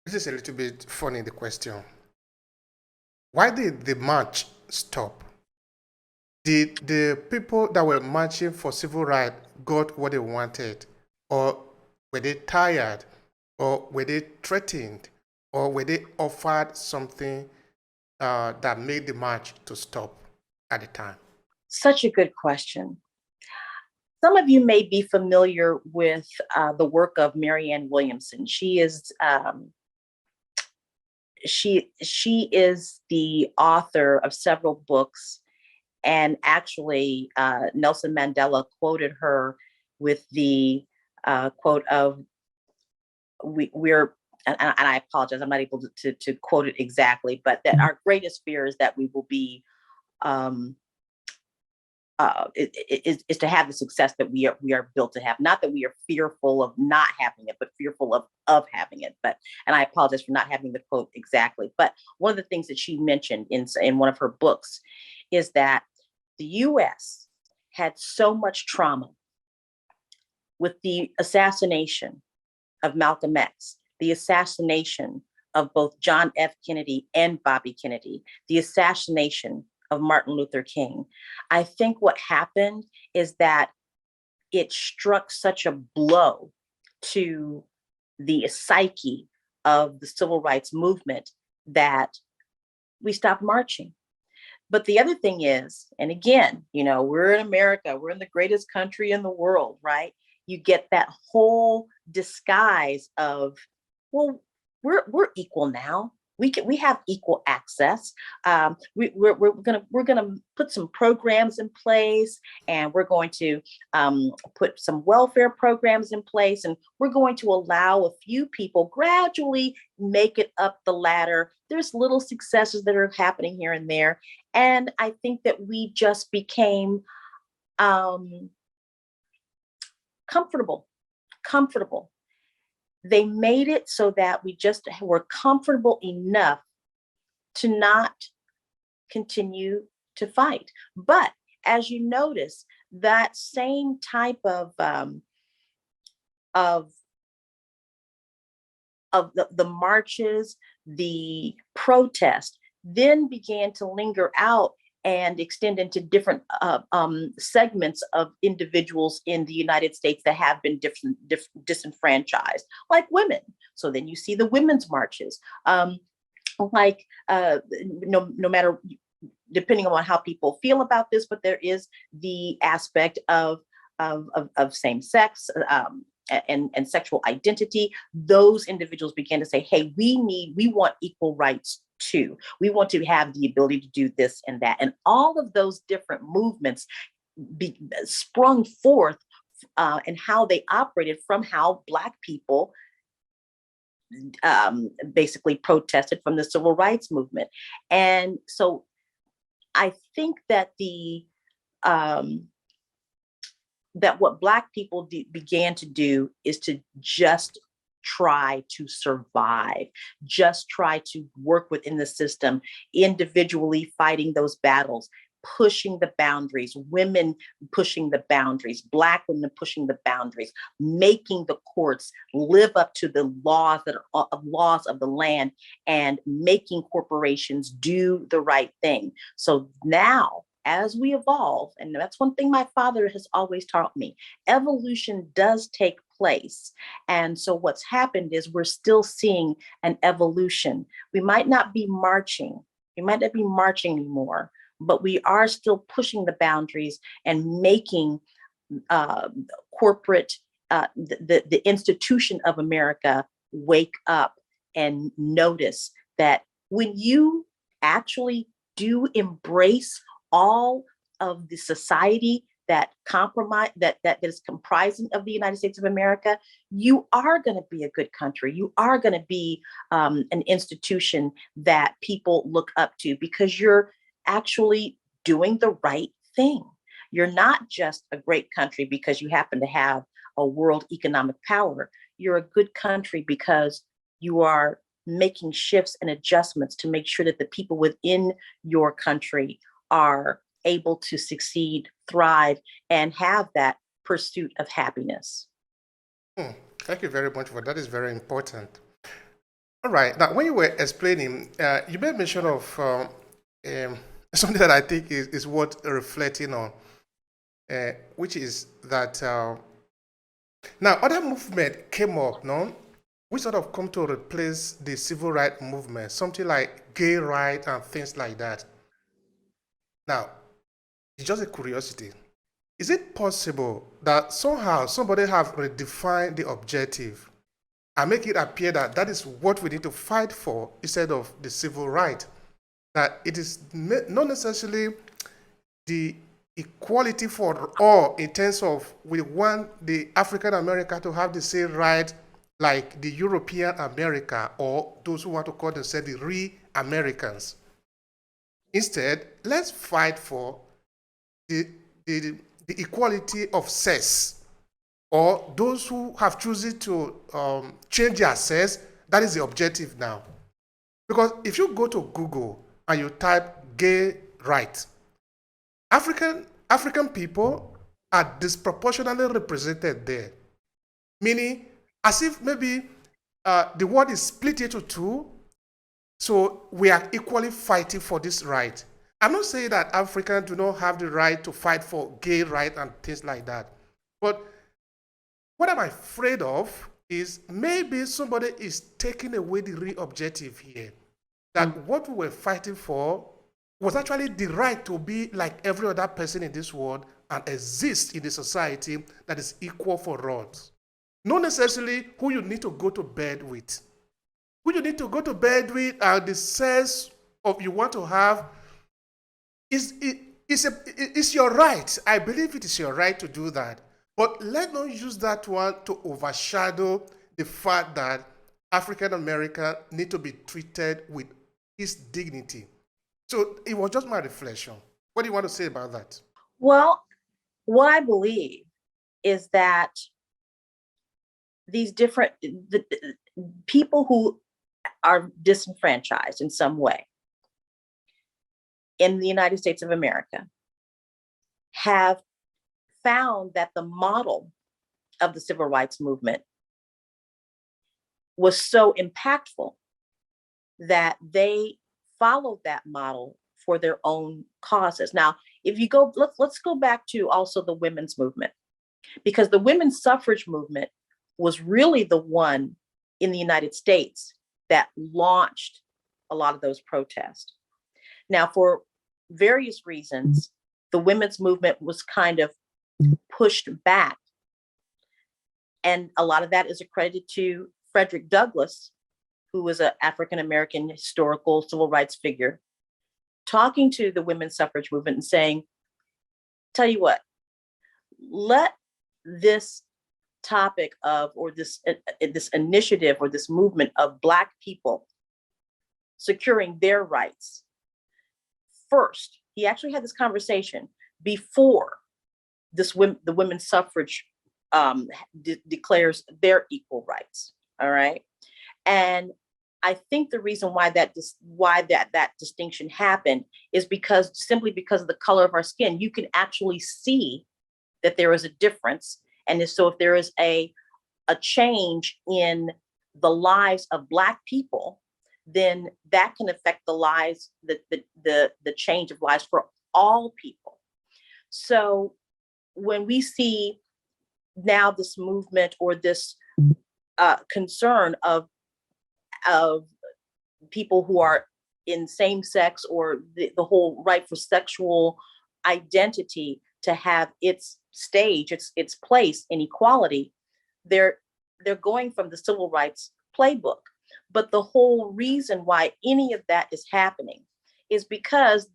This is a little bit funny, the question. Why did the march stop? Did the people that were marching for civil rights got what they wanted? Or were they tired? Or were they threatened? Or were they offered something that made the march to stop at the time? Such a good question. Some of you may be familiar with the work of Marianne Williamson. She is the author of several books, and actually Nelson Mandela quoted her with the quote of we're and I apologize, I'm not able to quote it exactly, but that our greatest fear is that we will be is to have the success that we are built to have. Not that we are fearful of not having it, but fearful of having it. But, and I apologize for not having the quote exactly. But one of the things that she mentioned in one of her books is that the U.S. had so much trauma with the assassination of Malcolm X, the assassination of both John F. Kennedy and Bobby Kennedy, the assassination of Martin Luther King. I think what happened is that it struck such a blow to the psyche of the civil rights movement that we stopped marching. But the other thing is, and again, we're in America, we're in the greatest country in the world, right? You get that whole disguise of, well, we're equal now. We have equal access. We're gonna put some programs in place, and we're going to put some welfare programs in place, and we're going to allow a few people gradually make it up the ladder. There's little successes that are happening here and there, and I think that we just became comfortable. They made it so that we just were comfortable enough to not continue to fight. But as you notice, that same type of the marches, the protest, then began to linger out and extend into different segments of individuals in the United States that have been disenfranchised, like women. So then you see the women's marches, no matter, depending on how people feel about this, but there is the aspect of same sex and sexual identity. Those individuals began to say, hey, we want equal rights too. We want to have the ability to do this and that. And all of those different movements sprung forth and how they operated from how Black people basically protested from the civil rights movement. And so I think that that what Black people began to do is to just try to survive, just try to work within the system, individually fighting those battles, pushing the boundaries, women pushing the boundaries, Black women pushing the boundaries, making the courts live up to the laws laws of the land, and making corporations do the right thing. So now, as we evolve, and that's one thing my father has always taught me, evolution does take place. And so what's happened is we're still seeing an evolution. We might not be marching anymore, but we are still pushing the boundaries and making corporate, the institution of America wake up and notice that when you actually do embrace all of the society that is comprising of the United States of America, you are going to be a good country. You are going to be an institution that people look up to because you're actually doing the right thing. You're not just a great country because you happen to have a world economic power. You're a good country because you are making shifts and adjustments to make sure that the people within your country are able to succeed, thrive, and have that pursuit of happiness. Thank you very much for that. Is very important. All right. Now, when you were explaining, you made mention of something that I think is worth reflecting on, which is that now other movement came up, no, which sort of come to replace the civil rights movement, something like gay rights and things like that. Now, it's just a curiosity. Is it possible that somehow somebody have redefined the objective and make it appear that that is what we need to fight for instead of the civil right? That it is not necessarily the equality for all in terms of we want the African American to have the same right like the European America or those who want to call themselves the real Americans. Instead, let's fight for the, the, the equality of sex, or those who have chosen to change their sex. That is the objective now. Because if you go to Google and you type gay rights, African people are disproportionately represented there, meaning as if maybe the world is split into two, so we are equally fighting for this right. I'm not saying that Africans do not have the right to fight for gay rights and things like that, but what I'm afraid of is maybe somebody is taking away the real objective here. That what we were fighting for was actually the right to be like every other person in this world and exist in a society that is equal for all. Not necessarily who you need to go to bed with. Who you need to go to bed with and the sense of you want to have it's your right. I believe it is your right to do that. But let's not use that one to overshadow the fact that African American need to be treated with his dignity. So it was just my reflection. What do you want to say about that? Well, what I believe is that these different the people who are disenfranchised in some way in the United States of America have found that the model of the civil rights movement was so impactful that they followed that model for their own causes. Now, if you go, let's go back to also the women's movement, because the women's suffrage movement was really the one in the United States that launched a lot of those protests. Now, for various reasons, the women's movement was kind of pushed back. And a lot of that is accredited to Frederick Douglass, who was an African-American historical civil rights figure, talking to the women's suffrage movement and saying, tell you what, let this topic of, or this initiative or this movement of Black people securing their rights first. He actually had this conversation before the women's suffrage declares their equal rights. All right. And I think the reason why that distinction happened is simply because of the color of our skin. You can actually see that there is a difference. And so if there is a change in the lives of Black people, then that can affect the lives, the change of lives for all people. So when we see now this movement or this concern of people who are in same sex, or the whole right for sexual identity to have its stage, its place in equality, they're going from the civil rights playbook. But the whole reason why any of that is happening is because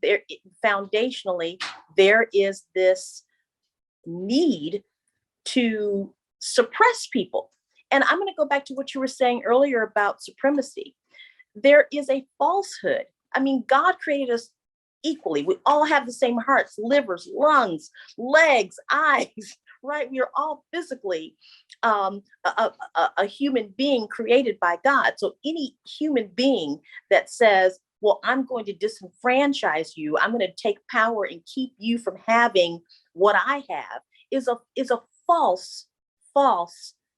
foundationally there is this need to suppress people. And I'm going to go back to what you were saying earlier about supremacy. There is a falsehood. I mean, God created us equally. We all have the same hearts, livers, lungs, legs, eyes, right? We are all physically a human being created by God. So any human being that says, well, I'm going to disenfranchise you, I'm going to take power and keep you from having what I have, is a false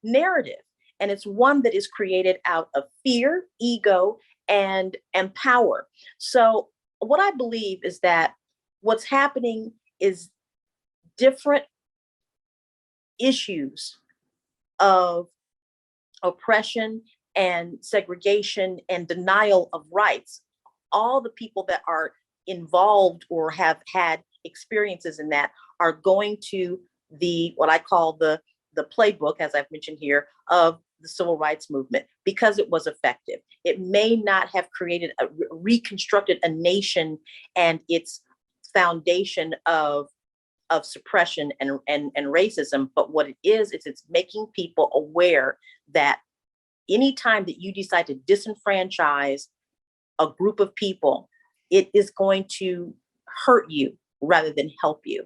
narrative. And it's one that is created out of fear, ego, and power. So what I believe is that what's happening is different issues of oppression and segregation and denial of rights. All the people that are involved or have had experiences in that are going to the what I call the playbook, as I've mentioned here, of the civil rights movement, because it was effective. It may not have created reconstructed a nation and its foundation of suppression and racism, but what it is it's making people aware that anytime that you decide to disenfranchise a group of people, it is going to hurt you rather than help you.